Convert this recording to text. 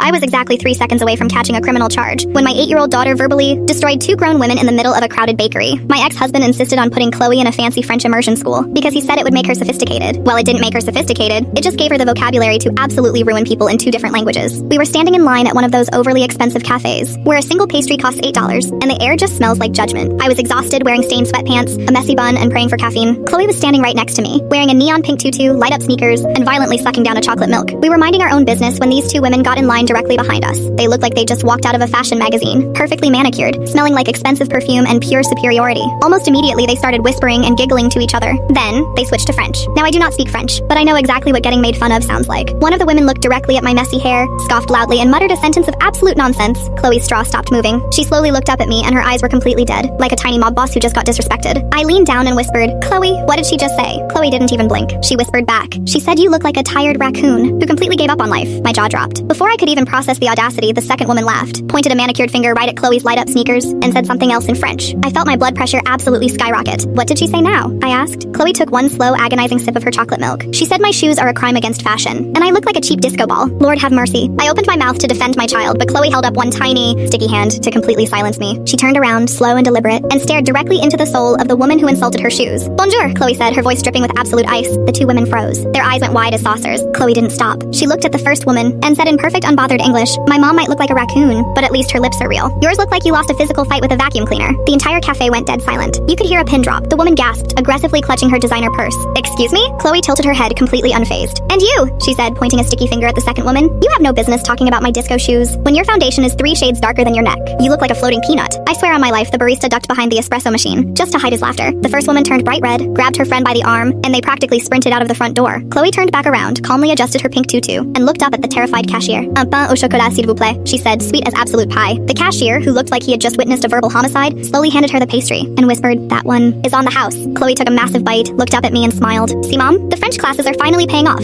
I was exactly 3 seconds away from catching a criminal charge when my 8-year-old daughter verbally destroyed 2 grown women in the middle of a crowded bakery. My ex-husband insisted on putting Chloe in a fancy French immersion school because he said it would make her sophisticated. While it didn't make her sophisticated, it just gave her the vocabulary to absolutely ruin people in 2 different languages. We were standing in line at one of those overly expensive cafes, where a single pastry costs $8, and the air just smells like judgment. I was exhausted, wearing stained sweatpants, a messy bun, and praying for caffeine. Chloe was standing right next to me, wearing a neon pink tutu, light-up sneakers, and violently sucking down a chocolate milk. We were minding our own business when these 2 women got in line directly behind us. They looked like they just walked out of a fashion magazine, perfectly manicured, smelling like expensive perfume and pure superiority. Almost immediately, they started whispering and giggling to each other. Then, they switched to French. Now, I do not speak French, but I know exactly what getting made fun of sounds like. One of the women looked directly at my messy hair, scoffed loudly, and muttered a sentence of absolute nonsense. Chloe's straw stopped moving. She slowly looked up at me, and her eyes were completely dead, like a tiny mob boss who just got disrespected. I leaned down and whispered, "Chloe, what did she just say?" Chloe didn't even blink. She whispered back, "She said you look like a tired raccoon who completely gave up on life." My jaw dropped. Before I could even process the audacity, the second woman laughed, pointed a manicured finger right at Chloe's light-up sneakers, and said something else in French. I felt my blood pressure absolutely skyrocket. "What did she say now?" I asked. Chloe took one slow, agonizing sip of her chocolate milk. "She said my shoes are a crime against fashion, and I look like a cheap disco ball. Lord have mercy." I opened my mouth to defend my child, but Chloe held up one tiny, sticky hand to completely silence me. She turned around, slow and deliberate, and stared directly into the soul of the woman who insulted her shoes. "Bonjour," Chloe said, her voice dripping with absolute ice. The 2 women froze. Their eyes went wide as saucers. Chloe didn't stop. She looked at the first woman and said in perfect unbothered English, "My mom might look like a raccoon, but at least her lips are real. Yours look like you lost a physical fight with a vacuum cleaner." The entire cafe went dead silent. You could hear a pin drop. The woman gasped, aggressively clutching her designer purse. "Excuse me?" Chloe tilted her head, completely unfazed. "And you," she said, pointing a sticky finger at the second woman. "You have no business talking about my disco shoes when your foundation is 3 shades darker than your neck. You look like a floating peanut." I swear on my life, the barista ducked behind the espresso machine, just to hide his laughter. The first woman turned bright red, grabbed her friend by the arm, and they practically sprinted out of the front door. Chloe turned back around, calmly adjusted her pink tutu, and looked up at the terrified cashier. "Un pain au chocolat, s'il vous plaît," she said, sweet as absolute pie. The cashier, who looked like he had just witnessed a verbal homicide, slowly handed her the pastry, and whispered, "That one is on the house." Chloe took a massive bite, looked up at me, and smiled. "See, Mom? The French classes are finally paying off."